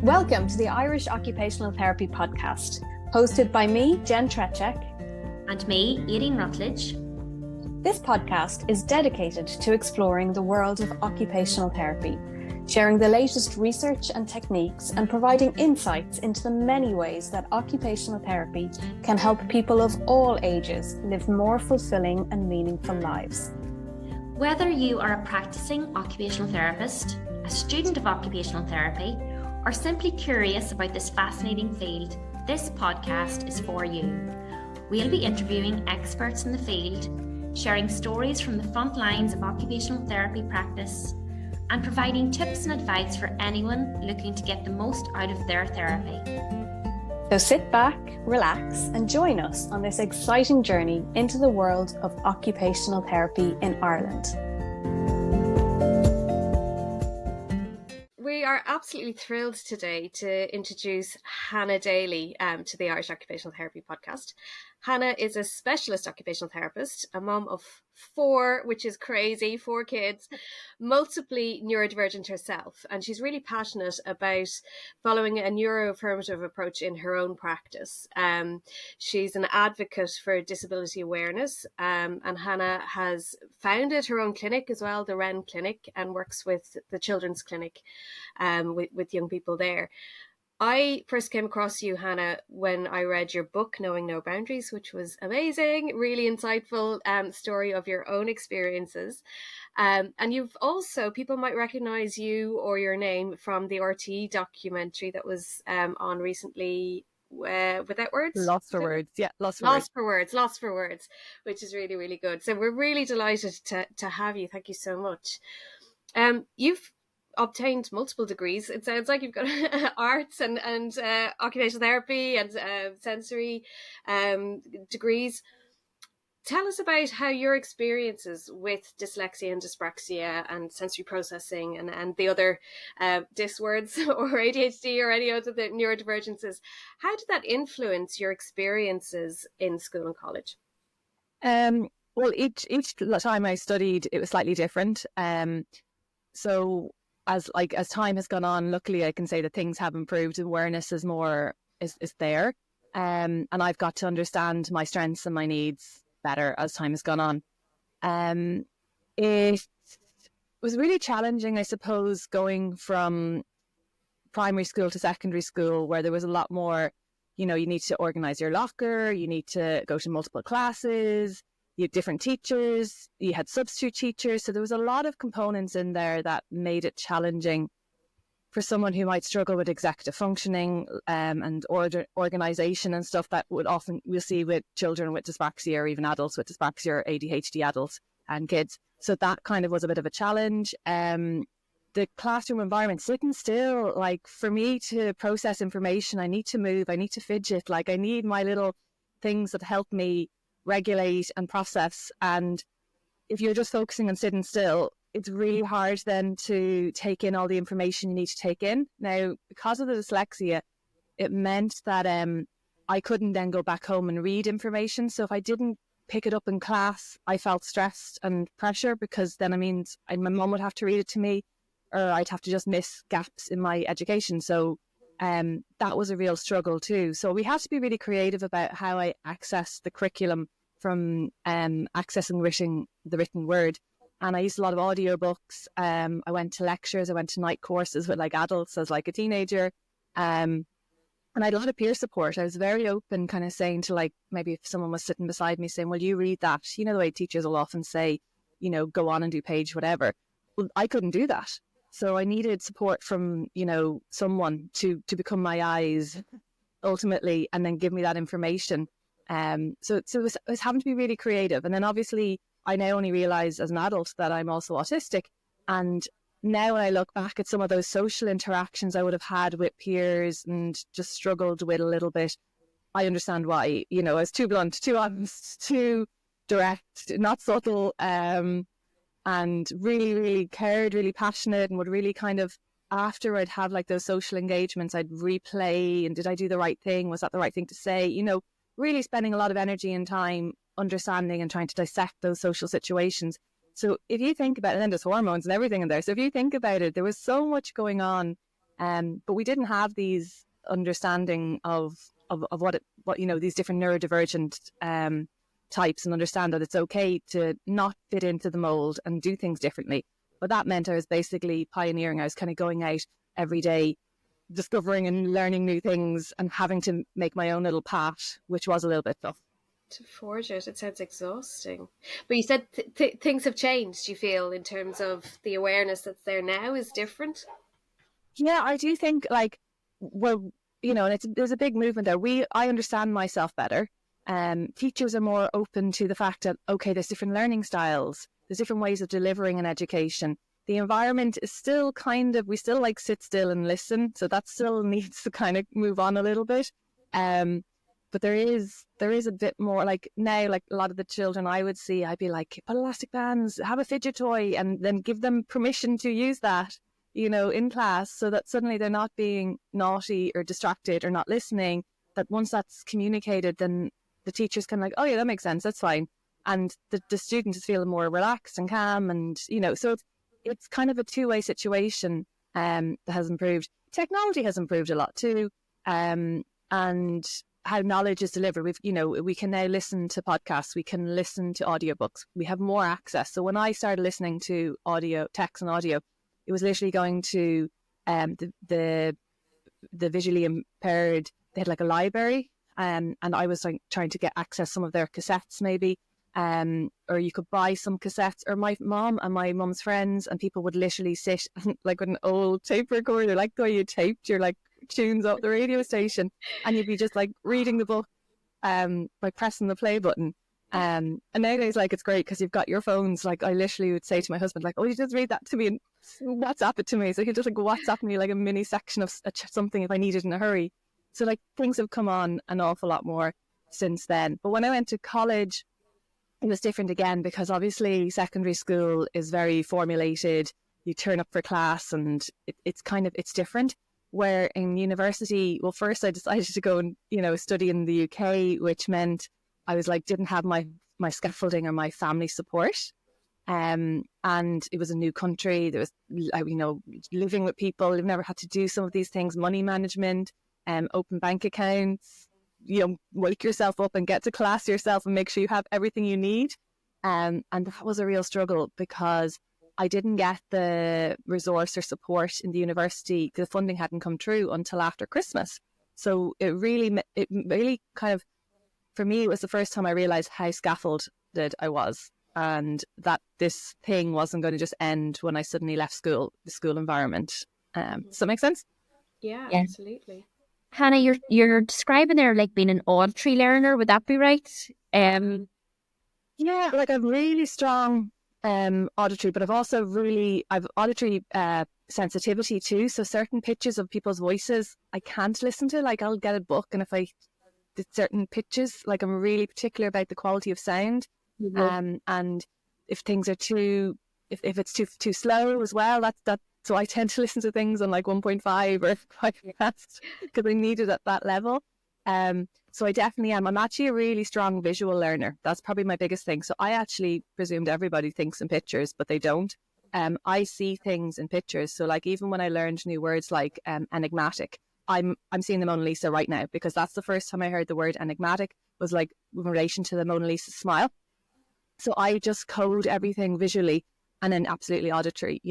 Welcome to the Irish Occupational Therapy podcast, hosted by me, Jen Trechek. And me, Aileen Rutledge. This podcast is dedicated to exploring the world of occupational therapy, sharing the latest research and techniques and providing insights into the many ways that occupational therapy can help people of all ages live more fulfilling and meaningful lives. Whether you are a practicing occupational therapist, a student of occupational therapy, or simply curious about this fascinating field, this podcast is for you. We'll be interviewing experts in the field, sharing stories from the front lines of occupational therapy practice, and providing tips and advice for anyone looking to get the most out of their therapy. So sit back, relax, and join us on this exciting journey into the world of occupational therapy in Ireland. We are absolutely thrilled today to introduce Hannah Daly to the Irish Occupational Therapy podcast. Hannah is a specialist occupational therapist, a mum of 4, which is crazy, 4 kids, multiply neurodivergent herself. And she's really passionate about following a neuroaffirmative approach in her own practice. She's an advocate for disability awareness. And Hannah has founded her own clinic as well, the Wren Clinic, and works with the Children's Clinic with young people there. I first came across you, Hannah, when I read your book, Knowing No Boundaries, which was amazing, really insightful story of your own experiences. And you've also, people might recognize you or your name from the RT documentary that was on recently, Without Words? Lost for Words, yeah. Lost for Words, which is really, really good. So we're really delighted to have you. Thank you so much. You've obtained multiple degrees. It sounds like you've got arts and occupational therapy and sensory degrees. Tell us about how your experiences with dyslexia and dyspraxia and sensory processing and the other dys words or ADHD or any other neurodivergences, how did that influence your experiences in school and college? Well, each time I studied, it was slightly different. So as time has gone on, luckily I can say that things have improved. Awareness is there, and I've got to understand my strengths and my needs better as time has gone on. It was really challenging, I suppose, going from primary school to secondary school, where there was a lot more. You need to organise your locker, you need to go to multiple classes. You had different teachers, you had substitute teachers. So there was a lot of components in there that made it challenging for someone who might struggle with executive functioning and organisation and stuff that we'll see with children with dyspraxia or even adults with dyspraxia or ADHD adults and kids. So that kind of was a bit of a challenge. The classroom environment, sitting still, like for me to process information, I need to move, I need to fidget, like I need my little things that help me regulate and process. And if you're just focusing on sitting still, it's really hard then to take in all the information you need to take in. Now, because of the dyslexia, it meant that I couldn't then go back home and read information. So if I didn't pick it up in class, I felt stressed and pressure, because then my mum would have to read it to me, or I'd have to just miss gaps in my education. So that was a real struggle too. So we had to be really creative about how I access the curriculum from accessing the written word. And I used a lot of audiobooks. I went to lectures. I went to night courses with adults as a teenager. And I had a lot of peer support. I was very open, kind of saying to maybe if someone was sitting beside me saying, well, you read that. The way teachers will often say, go on and do page whatever. Well, I couldn't do that. So I needed support from, someone to become my eyes ultimately, and then give me that information. So it was having to be really creative. And then obviously I now only realise as an adult that I'm also autistic. And now when I look back at some of those social interactions I would have had with peers and just struggled with a little bit, I understand why. I was too blunt, too honest, too direct, not subtle, and really, really cared, really passionate, and would really kind of, after I'd have those social engagements, I'd replay, and did I do the right thing? Was that the right thing to say? Really spending a lot of energy and time understanding and trying to dissect those social situations. So if you think about it, and then there's hormones and everything in there. So if you think about it, there was so much going on But we didn't have these understanding of what these different neurodivergent types, and understand that it's okay to not fit into the mold and do things differently. But that meant I was basically pioneering. I was kind of going out every day, discovering and learning new things, and having to make my own little path, which was a little bit tough. To forge it sounds exhausting. But you said things have changed, you feel, in terms of the awareness that's there now is different? Yeah, I do think, like, well, and there's a big movement there. I understand myself better. Teachers are more open to the fact that, okay, there's different learning styles, there's different ways of delivering an education. The environment is still we still like sit still and listen, so that still needs to kind of move on a little bit. But there is a bit more, like now, like a lot of the children I would see, I'd be like, put elastic bands, have a fidget toy, and then give them permission to use that, in class, so that suddenly they're not being naughty or distracted or not listening. That once that's communicated, then the teachers can like, oh yeah, that makes sense, that's fine. And the student is feeling more relaxed and calm, and, so it's kind of a two-way situation that has improved. Technology has improved a lot too, and how knowledge is delivered. We can now listen to podcasts, we can listen to audiobooks, we have more access. So when I started listening to audio, text and audio, it was literally going to the visually impaired. They had like a library, and I was like trying to get access some of their cassettes maybe, or you could buy some cassettes, or my mom and my mum's friends and people would literally sit like with an old tape recorder, like the way you taped your like tunes off the radio station, and you'd be just like reading the book by pressing the play button. And nowadays, like, it's great because you've got your phones. Like, I literally would say to my husband, like, oh, you just read that to me and WhatsApp it to me. So he'd just like WhatsApp me like a mini section of something if I needed in a hurry. So like things have come on an awful lot more since then. But when I went to college, it was different again, because obviously secondary school is very formulated. You turn up for class and it's different. Where in university, well, first I decided to go and, study in the UK, which meant I was like, didn't have my scaffolding or my family support. And it was a new country. There was, living with people who've never had to do some of these things, money management, open bank accounts, wake yourself up and get to class yourself and make sure you have everything you need. And that was a real struggle because I didn't get the resource or support in the university. The funding hadn't come through until after Christmas. So it really kind of, for me, it was the first time I realized how scaffolded I was, and that this thing wasn't going to just end when I suddenly left school, the school environment. Does that make sense? Yeah, absolutely. Hannah, you're describing there like being an auditory learner. Would that be right? Yeah, like I've really strong auditory, but I've auditory sensitivity too. So certain pitches of people's voices I can't listen to. Like I'll get a book, and if I did certain pitches, like I'm really particular about the quality of sound. Mm-hmm. And if things are if it's too slow as well, that's so I tend to listen to things on like 1.5 or 5 fast because I need it at that level. So I definitely am. I'm actually a really strong visual learner. That's probably my biggest thing. So I actually presumed everybody thinks in pictures, but they don't. I see things in pictures. So like even when I learned new words like enigmatic, I'm seeing the Mona Lisa right now, because that's the first time I heard the word enigmatic was like in relation to the Mona Lisa smile. So I just code everything visually and then absolutely auditory,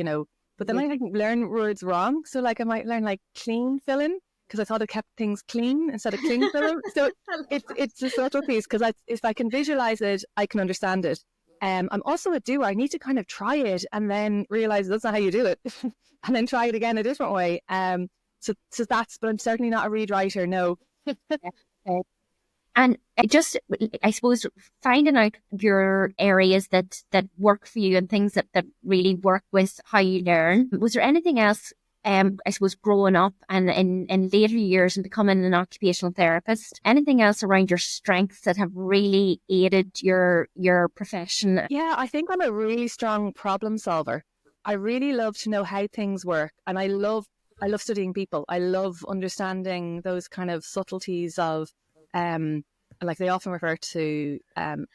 But then I learn words wrong. So like I might learn like clean filling because I thought it kept things clean instead of clean filling. So it's a subtle piece because if I can visualize it, I can understand it. I'm also a doer. I need to kind of try it and then realize that's not how you do it and then try it again a different way. So that's, but I'm certainly not a read writer, no. And just, I suppose, finding out your areas that work for you and things that really work with how you learn. Was there anything else, I suppose, growing up and in later years and becoming an occupational therapist, anything else around your strengths that have really aided your profession? Yeah, I think I'm a really strong problem solver. I really love to know how things work, and I love studying people. I love understanding those kind of subtleties of, like they often refer to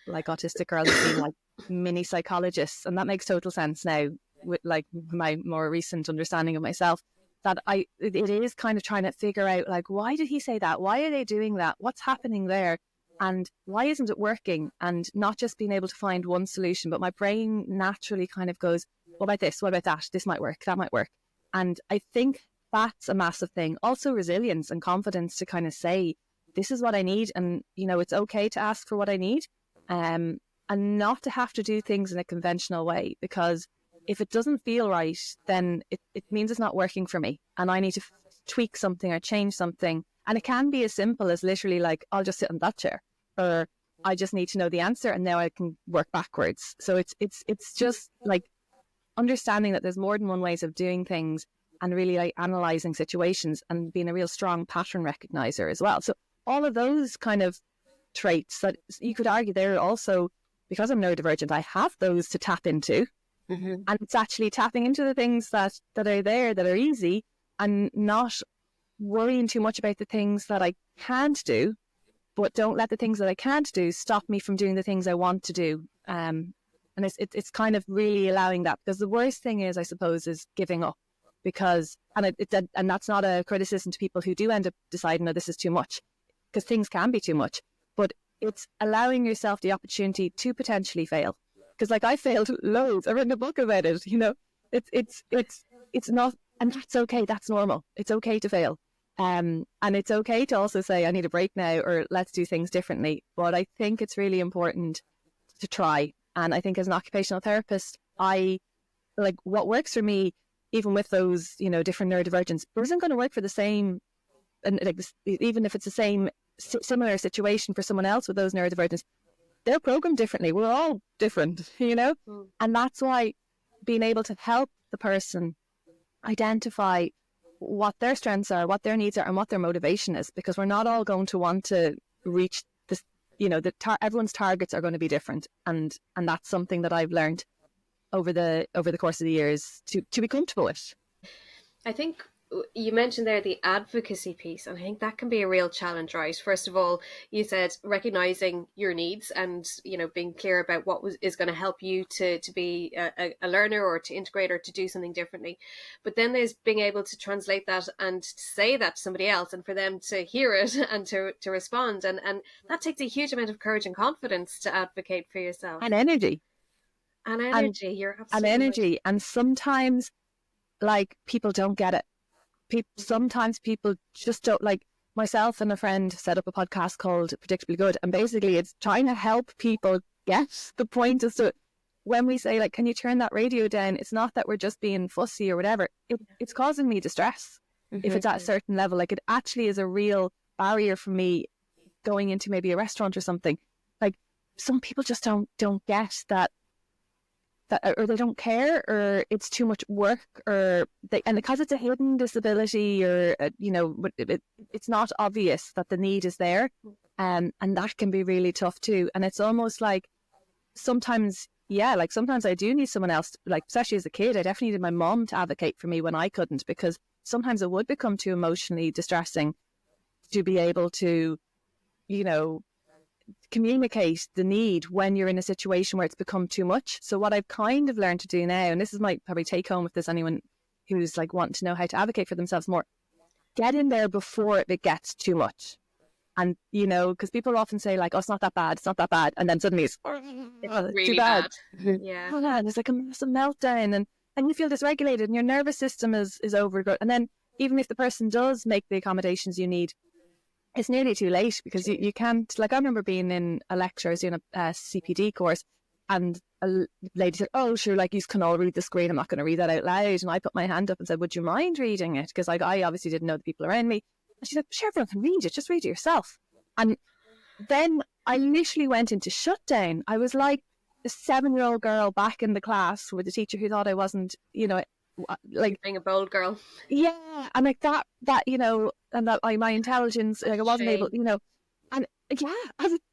like autistic girls as being like mini psychologists, and that makes total sense now with like my more recent understanding of myself. that it is kind of trying to figure out, like, why did he say that? Why are they doing that? What's happening there? And why isn't it working? And not just being able to find one solution, but my brain naturally kind of goes, what about this? What about that? This might work. That might work. And I think that's a massive thing. Also resilience and confidence to kind of say, this is what I need. And, you know, it's okay to ask for what I need. And not to have to do things in a conventional way, because if it doesn't feel right, then it means it's not working for me. And I need to tweak something or change something. And it can be as simple as literally like, I'll just sit in that chair, or I just need to know the answer and now I can work backwards. So it's just like understanding that there's more than one ways of doing things, and really like analyzing situations and being a real strong pattern recognizer as well. So all of those kind of traits that you could argue they're also, because I'm neurodivergent, I have those to tap into. Mm-hmm. And it's actually tapping into the things that are there, that are easy, and not worrying too much about the things that I can't do, but don't let the things that I can't do stop me from doing the things I want to do. And it's kind of really allowing that, because the worst thing is, I suppose, is giving up. Because, and that's not a criticism to people who do end up deciding, no, this is too much, because things can be too much, but it's allowing yourself the opportunity to potentially fail. Because like I failed loads. I've written a book about it, you know. It's not, and that's okay. That's normal. It's okay to fail. And it's okay to also say, I need a break now, or let's do things differently. But I think it's really important to try. And I think as an occupational therapist, I like what works for me, even with those, you know, different neurodivergents, isn't going to work for the same, and like even if it's the same similar situation for someone else with those neurodivergents, they're programmed differently. We're all different, you know? Mm. And that's why being able to help the person identify what their strengths are, what their needs are, and what their motivation is, because we're not all going to want to reach this, you know, everyone's targets are going to be different. And that's something that I've learned over the course of the years to be comfortable with. I think you mentioned there the advocacy piece, and I think that can be a real challenge, right? First of all, you said recognizing your needs and, you know, being clear about what is going to help you to be a learner, or to integrate, or to do something differently. But then there's being able to translate that and say that to somebody else, and for them to hear it and to respond. And that takes a huge amount of courage and confidence to advocate for yourself. And energy. You're absolutely right. And sometimes, like, people don't get it. Sometimes people just don't, like myself and a friend set up a podcast called Predictably Good, and basically it's trying to help people get the point as to when we say, like, can you turn that radio down? It's not that we're just being fussy or whatever. It's causing me distress. Mm-hmm. If it's at a certain level, like, it actually is a real barrier for me going into maybe a restaurant or something. Like, some people just don't get that, or they don't care, or it's too much work, and because it's a hidden disability, or you know, it's not obvious that the need is there, and that can be really tough too. And it's almost like sometimes I do need someone else, like, especially as a kid, I definitely needed my mom to advocate for me when I couldn't, because sometimes it would become too emotionally distressing to be able to, you know, communicate the need when you're in a situation where it's become too much. So what I've kind of learned to do now, and this is my probably take home if there's anyone who's like wanting to know how to advocate for themselves more, get in there before it gets too much. And, you know, because people often say, like, oh, it's not that bad, and then suddenly it's really too bad. Yeah. And there's like a massive meltdown, and you feel dysregulated, and your nervous system is overgrowth. And then even if the person does make the accommodations you need, it's nearly too late, because you can't, like, I remember being in a lecture, I was doing a CPD course, and a lady said, oh, sure, like, you can all read the screen, I'm not going to read that out loud. And I put my hand up and said, would you mind reading it? Because, like, I obviously didn't know the people around me. And she said, sure, everyone can read it, just read it yourself. And then I literally went into shutdown. I was like a 7-year-old girl back in the class with a teacher who thought I wasn't, you know, like, being a bold girl. Yeah. And like that, you know, and that my intelligence, like, I wasn't able, you know, and yeah,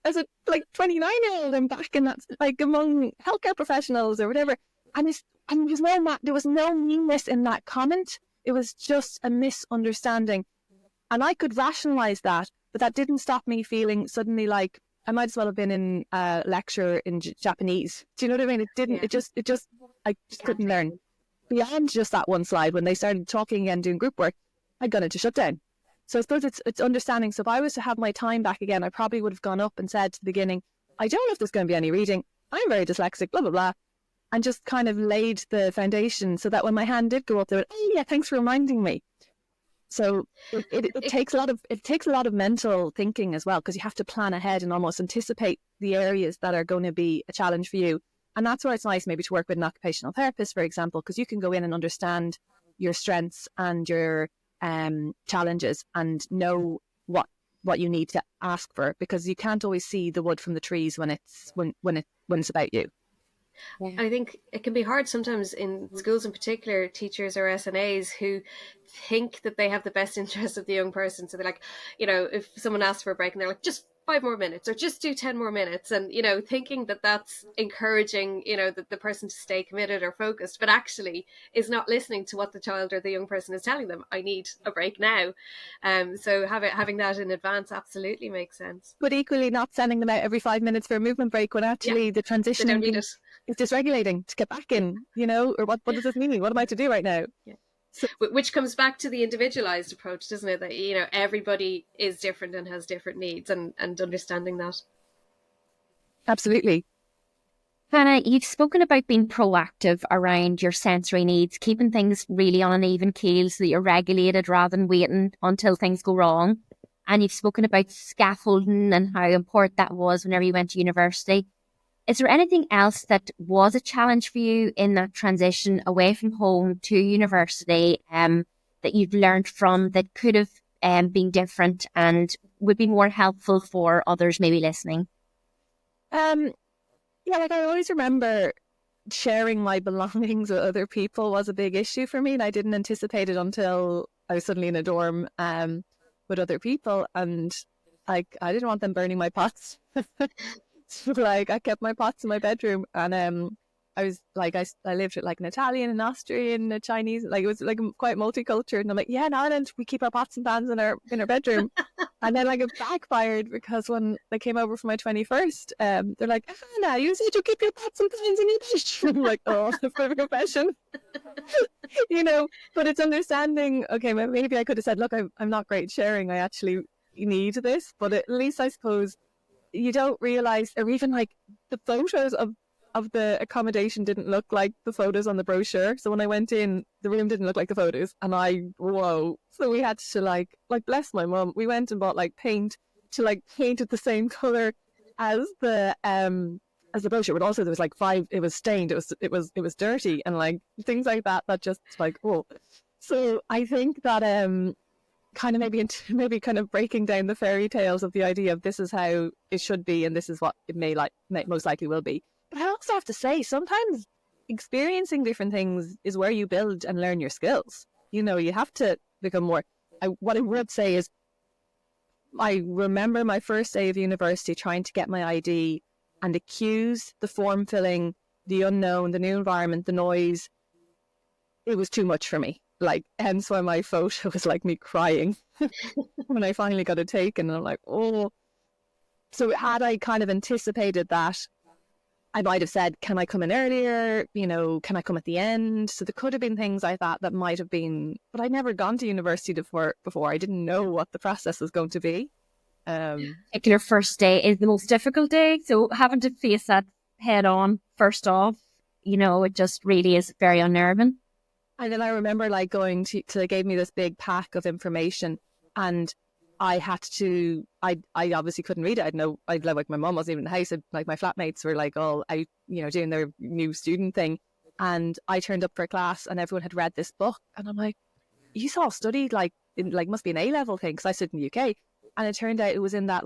as a like 29-year-old, I'm back in that, like, among healthcare professionals or whatever. And there was no meanness in that comment. It was just a misunderstanding. And I could rationalize that, but that didn't stop me feeling suddenly like I might as well have been in a lecture in Japanese. Do you know what I mean? It didn't, I just couldn't learn. beyond just that one slide, when they started talking and doing group work, I'd gone into shutdown. So I suppose it's understanding. So if I was to have my time back again, I probably would have gone up and said to the beginning, I don't know if there's going to be any reading. I'm very dyslexic, blah, blah, blah. And just kind of laid the foundation so that when my hand did go up, they went, oh yeah, thanks for reminding me. So it takes a lot of mental thinking as well, because you have to plan ahead and almost anticipate the areas that are going to be a challenge for you. And that's where it's nice maybe to work with an occupational therapist, for example, because you can go in and understand your strengths and your challenges and know what you need to ask for, because you can't always see the wood from the trees when it's about you. Yeah. I think it can be hard sometimes in schools in particular, teachers or SNAs who think that they have the best interest of the young person. So they're like, if someone asks for a break and they're like, just 5 more minutes or just do 10 more minutes. And, thinking that that's encouraging, the person to stay committed or focused, but actually is not listening to what the child or the young person is telling them. I need a break now. So having that in advance absolutely makes sense. But equally not sending them out every 5 minutes for a movement break when actually the transition is dysregulating to get back in, or what does this mean? What am I to do right now? Yeah. So, which comes back to the individualized approach, doesn't it? That, everybody is different and has different needs, and understanding that. Absolutely. Hannah, you've spoken about being proactive around your sensory needs, keeping things really on an even keel so that you're regulated rather than waiting until things go wrong. And you've spoken about scaffolding and how important that was whenever you went to university. Is there anything else that was a challenge for you in that transition away from home to university that you've learned from that could have been different and would be more helpful for others maybe listening? I always remember sharing my belongings with other people was a big issue for me, and I didn't anticipate it until I was suddenly in a dorm with other people, and I didn't want them burning my pots. So, I kept my pots in my bedroom, and I was I lived with an Italian, an Austrian, a Chinese, it was quite multicultural, and I'm like, yeah, in Ireland we keep our pots and pans in our bedroom. And then it backfired, because when they came over for my 21st, they're like, Hannah, you said you keep your pots and pans in your bedroom. I'm like, oh, for a confession. But it's understanding, okay, maybe I could have said, look, I'm not great sharing, I actually need this, but at least I suppose you don't realize, or even the photos of the accommodation didn't look like the photos on the brochure. So when I went in, the room didn't look like the photos, and whoa. So we had to bless my mum, we went and bought paint to paint it the same color as the brochure, but also there was 5, it was stained, it was dirty, and things like that just oh. So I think that kind of maybe kind of breaking down the fairy tales of the idea of this is how it should be and this is what it may most likely will be. But I also have to say, sometimes experiencing different things is where you build and learn your skills. You have to become more. What I would say is, I remember my first day of university trying to get my ID, and the queues, the form filling, the unknown, the new environment, the noise, it was too much for me. Hence why my photo was me crying when I finally got it taken. And I'm like, oh. So had I kind of anticipated that, I might have said, can I come in earlier? Can I come at the end? So there could have been things like that might have been, but I'd never gone to university before. I didn't know what the process was going to be. Your first day is the most difficult day. So having to face that head on first off, it just really is very unnerving. And then I remember going to they gave me this big pack of information, and I had to, I obviously couldn't read it. I'd my mum wasn't even in the house. My flatmates were all out, doing their new student thing. And I turned up for a class and everyone had read this book. And I'm like, you all studied must be an A-level thing, because I stood in the UK. And it turned out it was in that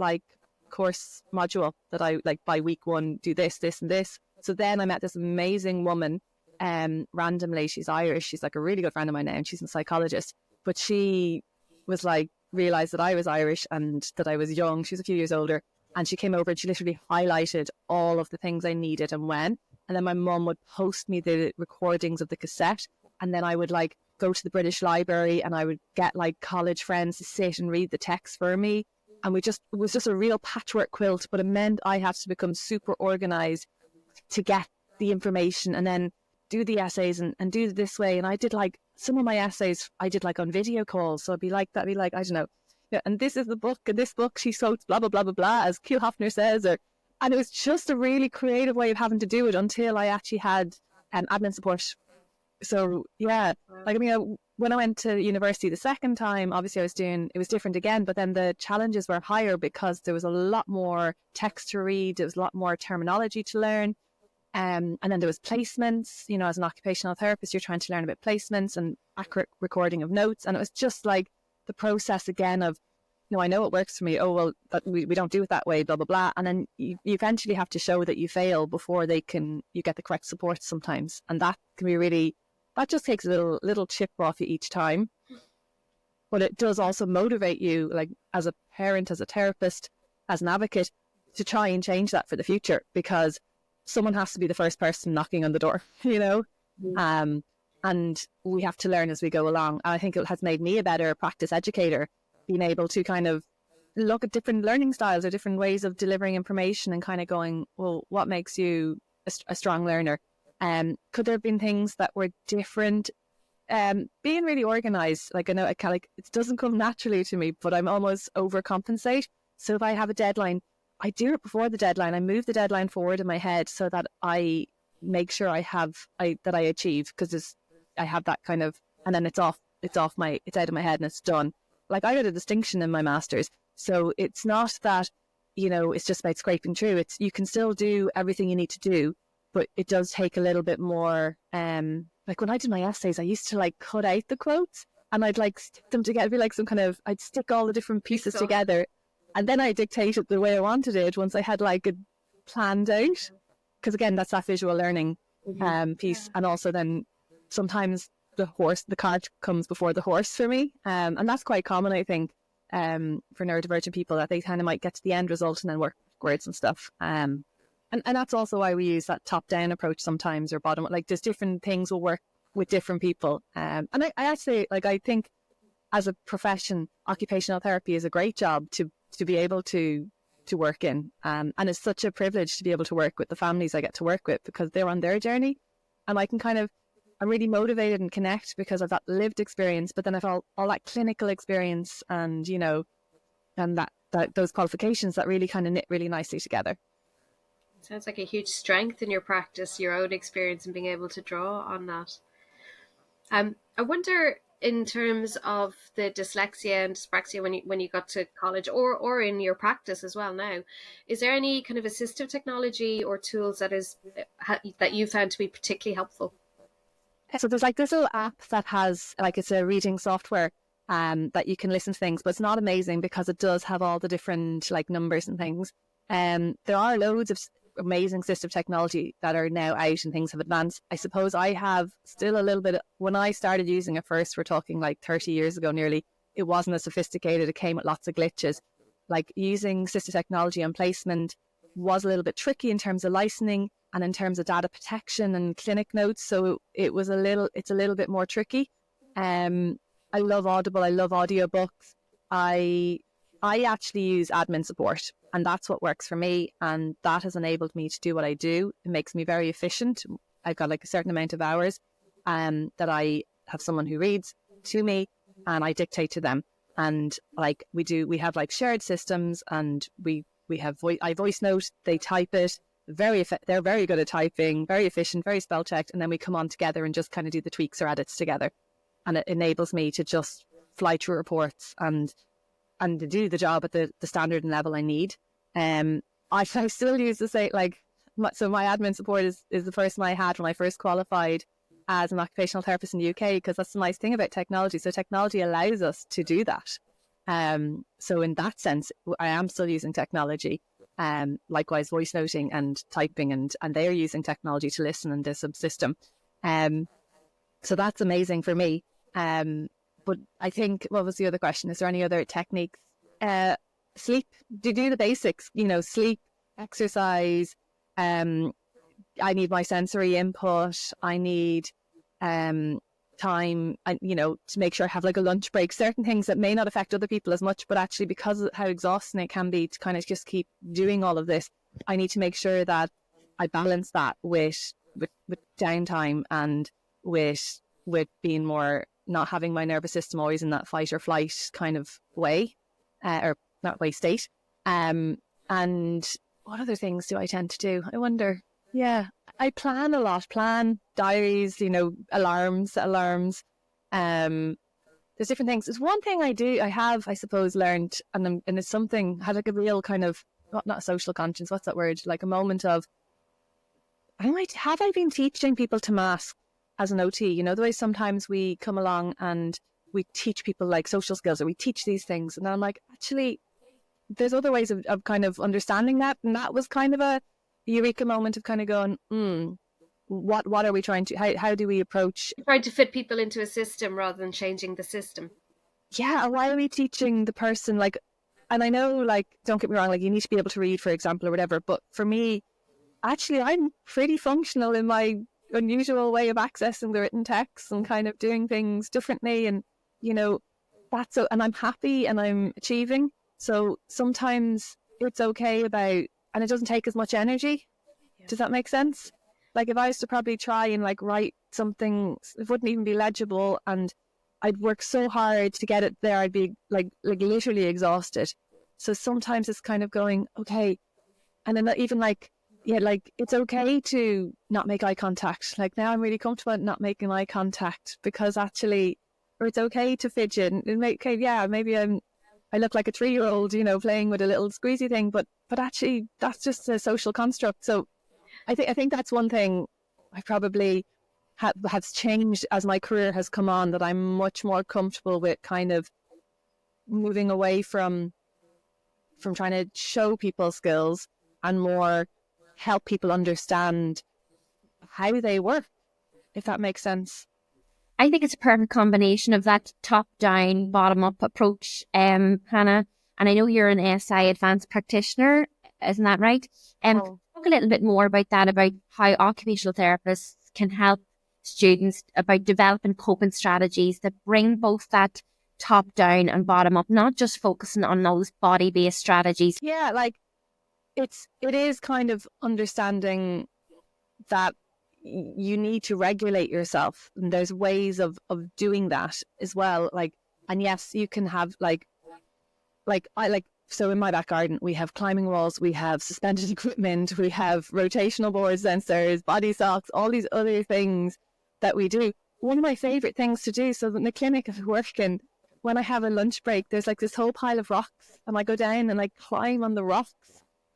course module that I by week 1 do this, this and this. So then I met this amazing woman randomly. She's Irish. She's a really good friend of mine now, and she's a psychologist. But she was realized that I was Irish and that I was young. She was a few years older, and she came over and she literally highlighted all of the things I needed and when. And then my mum would post me the recordings of the cassette, and then I would go to the British Library and I would get college friends to sit and read the text for me. And it was just a real patchwork quilt, but it meant I had to become super organized to get the information. And then do the essays and do it this way. And I did like some of my essays I did like on video calls. So I'd be like, I don't know. Yeah, and this is the book, and this book she quotes blah, blah, blah, blah, blah, as Q Hofner says. And it was just a really creative way of having to do it until I actually had admin support. So yeah, like, I mean, when I went to university the second time, obviously it was different again, but then the challenges were higher because there was a lot more text to read, there was a lot more terminology to learn. And then there was placements, as an occupational therapist, you're trying to learn about placements and accurate recording of notes. And it was just like the process again of, I know it works for me. Oh, well, we don't do it that way, blah, blah, blah. And then you eventually have to show that you fail before you get the correct support sometimes. And that can be really, that just takes a little chip off you each time. But it does also motivate you, like as a parent, as a therapist, as an advocate, to try and change that for the future, because someone has to be the first person knocking on the door, and we have to learn as we go along. And I think it has made me a better practice educator, being able to kind of look at different learning styles or different ways of delivering information and kind of going, well, what makes you a strong learner? Could there have been things that were different? Being really organized, like I know it doesn't come naturally to me, but I'm almost overcompensate. So if I have a deadline, I do it before the deadline. I move the deadline forward in my head so that I make sure that I achieve, because I have that kind of, and then it's out of my head and it's done. Like I got a distinction in my master's, so it's not that, it's just about scraping through. You can still do everything you need to do, but it does take a little bit more. Like when I did my essays, I used to like cut out the quotes and I'd like stick them together, be like I'd stick all the different pieces together, and then I dictate it the way I wanted it once I had like it planned out. Because again, that's that visual learning piece, and also then sometimes the cart comes before the horse for me, and that's quite common, I think, for neurodivergent people, that they kind of might get to the end result and then work backwards and stuff. And that's also why we use that top-down approach sometimes, or bottom. Like there's different things will work with different people. And I actually, like, I think as a profession, occupational therapy is a great job to be able to work in. And it's such a privilege to be able to work with the families I get to work with, because they're on their journey, and I can I'm really motivated and connect because of that lived experience, but then I've all that clinical experience and, and that those qualifications that really kind of knit really nicely together. Sounds like a huge strength in your practice, your own experience, and being able to draw on that. I wonder, in terms of the dyslexia and dyspraxia, when you got to college, or in your practice as well now, is there any kind of assistive technology or tools that you found to be particularly helpful? So there's like this little app that has, like, it's a reading software that you can listen to things, but it's not amazing because it does have all the different like numbers and things. There are loads of amazing assistive technology that are now out and things have advanced. I suppose I have still a little bit, when I started using it first, we're talking like 30 years ago nearly, it wasn't as sophisticated. It came with lots of glitches. Like using assistive technology on placement was a little bit tricky in terms of licensing and in terms of data protection and clinic notes. So it's a little bit more tricky. I love Audible. I love audiobooks. I actually use admin support, and that's what works for me. And that has enabled me to do what I do. It makes me very efficient. I've got like a certain amount of hours that I have someone who reads to me and I dictate to them. And like we have like shared systems, and I voice note, they type it. They're very good at typing, very efficient, very spell checked, and then we come on together and just kind of do the tweaks or edits together, and it enables me to just fly through reports and to do the job at the standard and level I need. I still use the same, like, so my admin support is the person I had when I first qualified as an occupational therapist in the UK, because that's the nice thing about technology. So technology allows us to do that. So in that sense, I am still using technology. Likewise, voice noting and typing, and they're using technology to listen in this subsystem. So that's amazing for me. But I think, what was the other question? Is there any other techniques? Sleep, do the basics, sleep, exercise. I need my sensory input. I need time, to make sure I have like a lunch break, certain things that may not affect other people as much, but actually because of how exhausting it can be to kind of just keep doing all of this, I need to make sure that I balance that with with downtime and with being more, not having my nervous system always in that fight or flight kind of way, or not way state. And what other things do I tend to do? I wonder. Yeah, I plan a lot, plan diaries, alarms. There's different things. There's one thing I have, I suppose, learned, and it's something, had like a real kind of, not social conscience, what's that word? Like a moment of, have I been teaching people to mask as an OT? The way sometimes we come along and we teach people like social skills, or we teach these things. And I'm like, actually, there's other ways of kind of understanding that. And that was kind of a eureka moment of kind of going, what are we trying to, how do we approach? Trying to fit people into a system rather than changing the system. Yeah, why are we teaching the person, like, and I know, like, don't get me wrong, like, you need to be able to read, for example, or whatever, but for me, actually, I'm pretty functional in my unusual way of accessing the written text and kind of doing things differently, and, that's so, and I'm happy and I'm achieving, so sometimes it's okay about, and it doesn't take as much energy. Yeah. Does that make sense? Like, if I was to probably try and like write something, it wouldn't even be legible, and I'd work so hard to get it there, I'd be like literally exhausted. So sometimes it's kind of going, okay, and then even like, yeah, like it's okay to not make eye contact. Like now I'm really comfortable at not making eye contact, because actually, or it's okay to fidget and make, okay, yeah, maybe I look like a 3-year-old, playing with a little squeezy thing, but actually that's just a social construct. So I think that's one thing I probably has changed as my career has come on, that I'm much more comfortable with kind of moving away from trying to show people skills and more help people understand how they work, if that makes sense. I think it's a perfect combination of that top-down, bottom-up approach, Hannah. And I know you're an SI advanced practitioner, isn't that right? Talk a little bit more about that, about how occupational therapists can help students about developing coping strategies that bring both that top-down and bottom-up, not just focusing on those body-based strategies. Yeah, like it is kind of understanding that you need to regulate yourself, and there's ways of doing that as well. Like, and yes, you can have so in my back garden we have climbing walls, we have suspended equipment, we have rotational boards, sensors, body socks, all these other things that we do. One of my favorite things to do, so in the clinic I work in, when I have a lunch break, there's like this whole pile of rocks, and I go down and I climb on the rocks,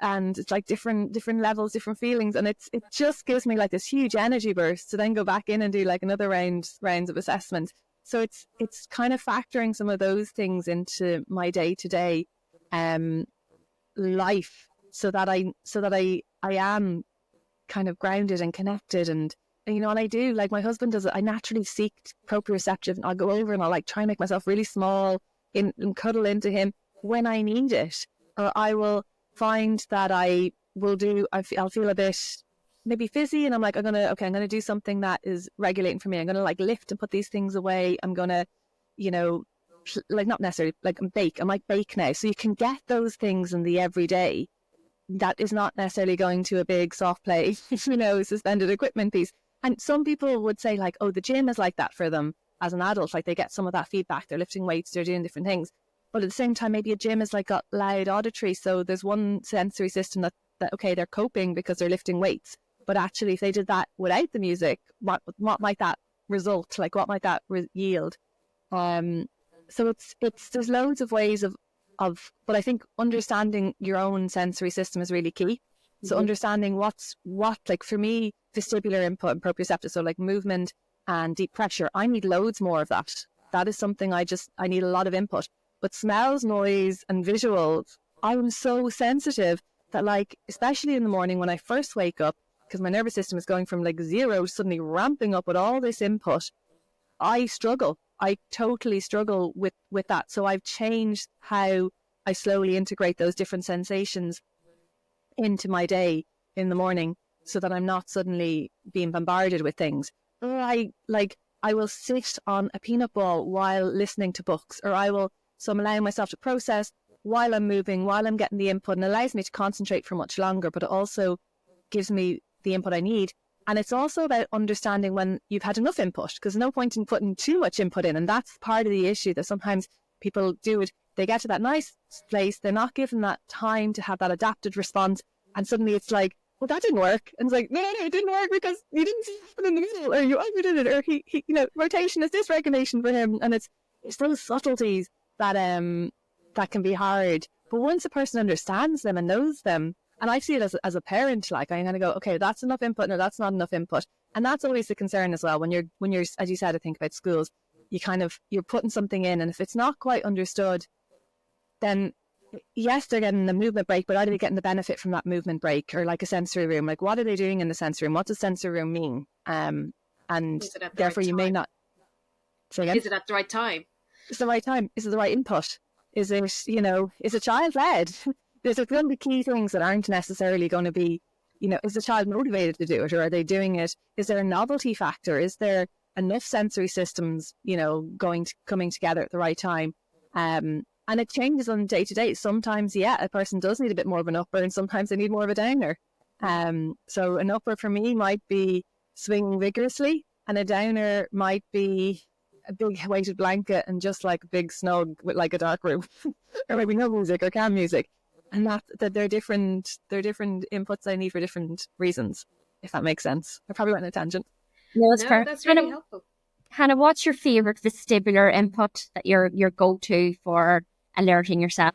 and it's like different levels, different feelings, and it just gives me like this huge energy burst to then go back in and do like another rounds of assessment. So it's kind of factoring some of those things into my day-to-day life, so that I am kind of grounded and connected, and and I do, like my husband does it, I naturally seek proprioceptive, and I'll go over and I'll like try and make myself really small and cuddle into him when I need it, or I will find that I'll feel a bit maybe fizzy, and I'm like, I'm gonna do something that is regulating for me. I'm gonna like lift and put these things away. I'm gonna, like not necessarily like bake. I'm like bake now. So you can get those things in the everyday. That is not necessarily going to a big soft play, suspended equipment piece. And some people would say like, oh, the gym is like that for them as an adult. Like they get some of that feedback. They're lifting weights, they're doing different things. But at the same time, maybe a gym is like got loud auditory. So there's one sensory system that okay, they're coping because they're lifting weights. But actually, if they did that without the music, what might that result? Like what might that yield? So there's loads of ways of, but I think understanding your own sensory system is really key. So understanding what, like for me, vestibular input and proprioceptive, so like movement and deep pressure, I need loads more of that. That is something I need a lot of input. But smells, noise and visuals, I'm so sensitive that like, especially in the morning when I first wake up, because my nervous system is going from like 0 to suddenly ramping up with all this input, I struggle. I totally struggle with that. So I've changed how I slowly integrate those different sensations into my day in the morning, so that I'm not suddenly being bombarded with things. Or I will sit on a peanut ball while listening to books, or so I'm allowing myself to process while I'm moving, while I'm getting the input, and allows me to concentrate for much longer, but it also gives me the input I need. And it's also about understanding when you've had enough input, because there's no point in putting too much input in. And that's part of the issue, that sometimes people do it. They get to that nice place. They're not given that time to have that adapted response. And suddenly it's like, well, that didn't work. And it's like, no, it didn't work because you didn't see it in the middle, or you overdid it, or he rotation is dysregulation for him. And it's those subtleties that that can be hard. But once a person understands them and knows them, and I see it as a parent, like I kind of go, okay, that's enough input, no, that's not enough input. And that's always the concern as well. When you're, as you said, I think about schools, you're putting something in, and if it's not quite understood, then yes, they're getting the movement break, but are they getting the benefit from that movement break? Or like a sensory room, like what are they doing in the sensory room? What does sensory room mean? And therefore you may not. Say again? Is it at the right time? Is it the right time? Is it the right input? Is it, is a child led? There's going to be key things that aren't necessarily going to be, is the child motivated to do it, or are they doing it? Is there a novelty factor? Is there enough sensory systems, coming together at the right time? And it changes on day to day. Sometimes, a person does need a bit more of an upper, and sometimes they need more of a downer. So an upper for me might be swinging vigorously, and a downer might be a big weighted blanket and just like a big snug with like a dark room, or maybe no music or cam music. And that they're different inputs I need for different reasons, if that makes sense. I probably went on a tangent. No, that's really helpful. Hannah, what's your favourite vestibular input that your go-to for alerting yourself?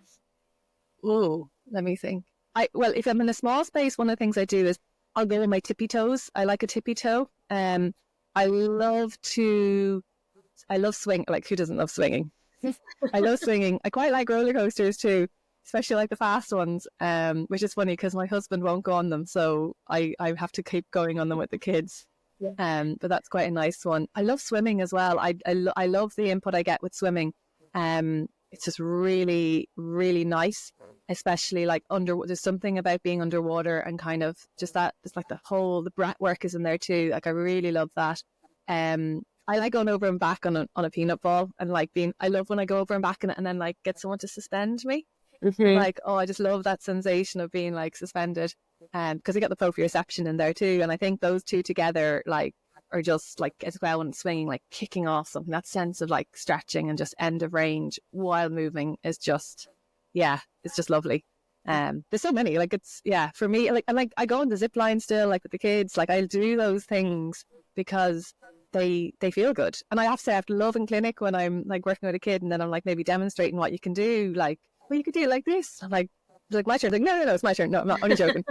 Oh, let me think. If I'm in a small space, one of the things I do is I'll go with my tippy toes. I like a tippy toe. I love swing. Like, who doesn't love swinging? I love swinging. I quite like roller coasters too, especially like the fast ones, which is funny because my husband won't go on them, so I have to keep going on them with the kids. Yeah. But that's quite a nice one. I love swimming as well. I love the input I get with swimming. It's just really, really nice, especially like there's something about being underwater and kind of just that, it's like the breath work is in there too. Like I really love that. I like going over and back on a peanut ball, and like I love when I go over and back on it and then like get someone to suspend me. Mm-hmm. Like, I just love that sensation of being like suspended, because you got the proprioception in there too, and I think those two together like are just like, as well, when it's swinging, like kicking off something, that sense of like stretching and just end of range while moving is just, it's just lovely. There's so many, like it's, for me, like I go on the zip line still, like with the kids, like I'll do those things because they feel good. And I have to say, I have to love in clinic when I'm like working with a kid and then I'm like maybe demonstrating what you can do, like, well, you could do it like this. I'm like my turn. Like, no, it's my turn. No, I'm not, only joking.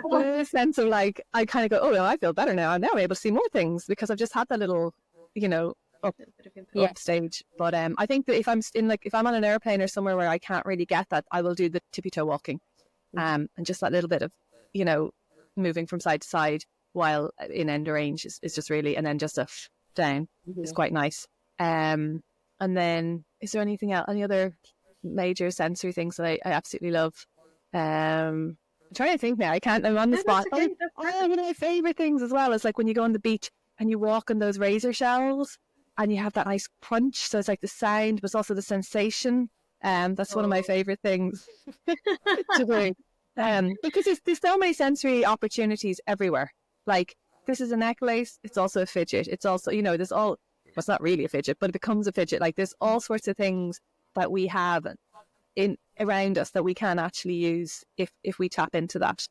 But in a sense of like, I kind of go, oh, no, I feel better now. I'm now able to see more things because I've just had that little, up stage. But I think that if I'm on an airplane or somewhere where I can't really get that, I will do the tippy toe walking, and just that little bit of, moving from side to side while in end range is just really, and then just down is quite nice. And then is there anything else? Any other major sensory things that I absolutely love? I'm trying to think now. I'm on the spot. One of my favorite things as well is like when you go on the beach and you walk on those razor shells and you have that nice crunch. So it's like the sound, but it's also the sensation. That's one of my favorite things to do. Because there's so many sensory opportunities everywhere. Like, this is a necklace. It's also a fidget. It's also, there's all. Well, it's not really a fidget, but it becomes a fidget. Like, there's all sorts of things that we have around us that we can actually use if we tap into that.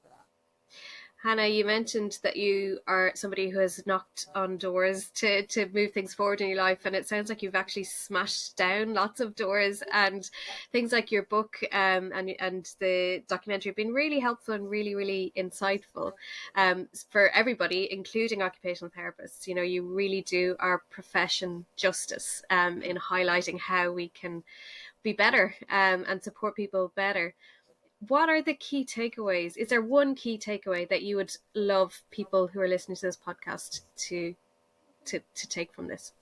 Hannah, you mentioned that you are somebody who has knocked on doors to move things forward in your life, and it sounds like you've actually smashed down lots of doors, and things like your book and the documentary have been really helpful and really, really insightful for everybody, including occupational therapists. You really do our profession justice in highlighting how we can be better and support people better. What are the key takeaways? Is there one key takeaway that you would love people who are listening to this podcast to take from this?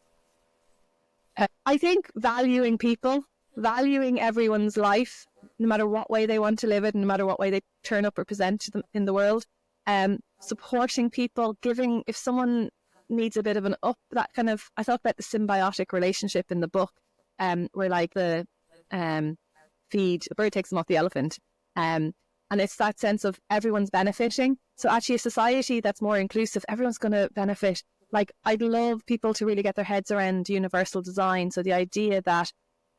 I think valuing people, valuing everyone's life, no matter what way they want to live it, no matter what way they turn up or present to them in the world, supporting people, giving, if someone needs a bit of an up, that kind of, I thought about the symbiotic relationship in the book, where like the feed, a bird takes them off the elephant. And it's that sense of everyone's benefiting. So actually a society that's more inclusive, everyone's going to benefit. Like, I'd love people to really get their heads around universal design. So the idea that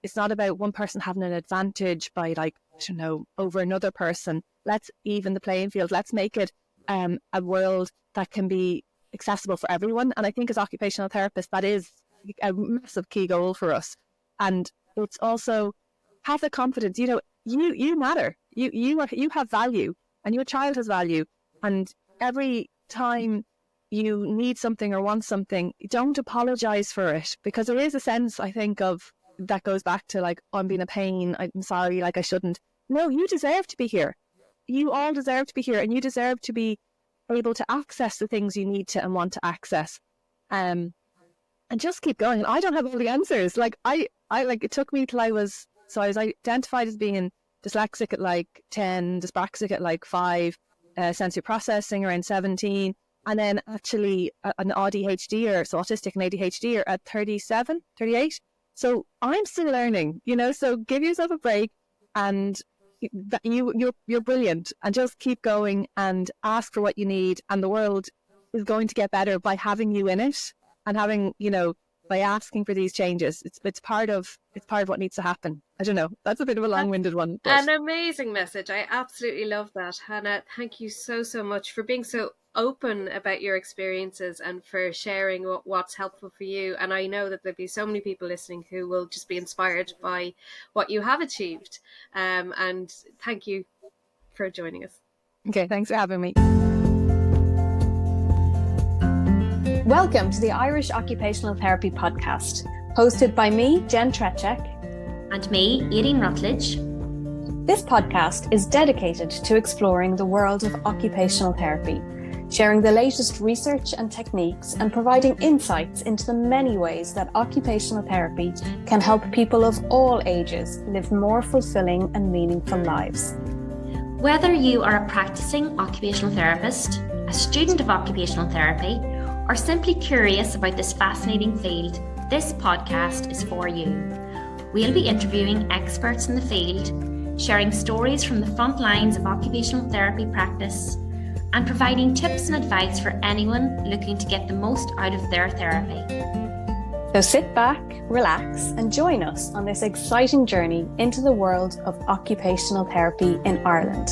it's not about one person having an advantage by, like, I don't know, over another person. Let's even the playing field. Let's make it a world that can be accessible for everyone. And I think as occupational therapists, that is a massive key goal for us. And it's also have the confidence, you know, you matter. You have value, and your child has value. And every time you need something or want something, don't apologize for it, because there is a sense, I think, of that goes back to like, oh, I'm being a pain, I'm sorry, like I shouldn't. No, you deserve to be here. You all deserve to be here, and you deserve to be able to access the things you need to and want to access. And just keep going. And I don't have all the answers. Like I like, it took me till I was identified as being dyslexic at like 10, dyspraxic at like 5, sensory processing around 17, and then actually an ADHD, so autistic and ADHD, at 37, 38. So I'm still learning, you know, so give yourself a break, and you're brilliant, and just keep going and ask for what you need, and the world is going to get better by having you in it, and having, you know, by asking for these changes. It's part of what needs to happen. I don't know. That's a bit of a long-winded one. But an amazing message. I absolutely love that, Hannah. Thank you so much for being so open about your experiences and for sharing what's helpful for you. And I know that there'll be so many people listening who will just be inspired by what you have achieved. And thank you for joining us. Okay, thanks for having me. Welcome to the Irish Occupational Therapy podcast, hosted by me, Jen Trechek, and me, Aideen Rutledge. This podcast is dedicated to exploring the world of occupational therapy, sharing the latest research and techniques, and providing insights into the many ways that occupational therapy can help people of all ages live more fulfilling and meaningful lives. Whether you are a practicing occupational therapist, a student of occupational therapy, or simply curious about this fascinating field, this podcast is for you. We'll be interviewing experts in the field, sharing stories from the front lines of occupational therapy practice, and providing tips and advice for anyone looking to get the most out of their therapy. So sit back, relax, and join us on this exciting journey into the world of occupational therapy in Ireland.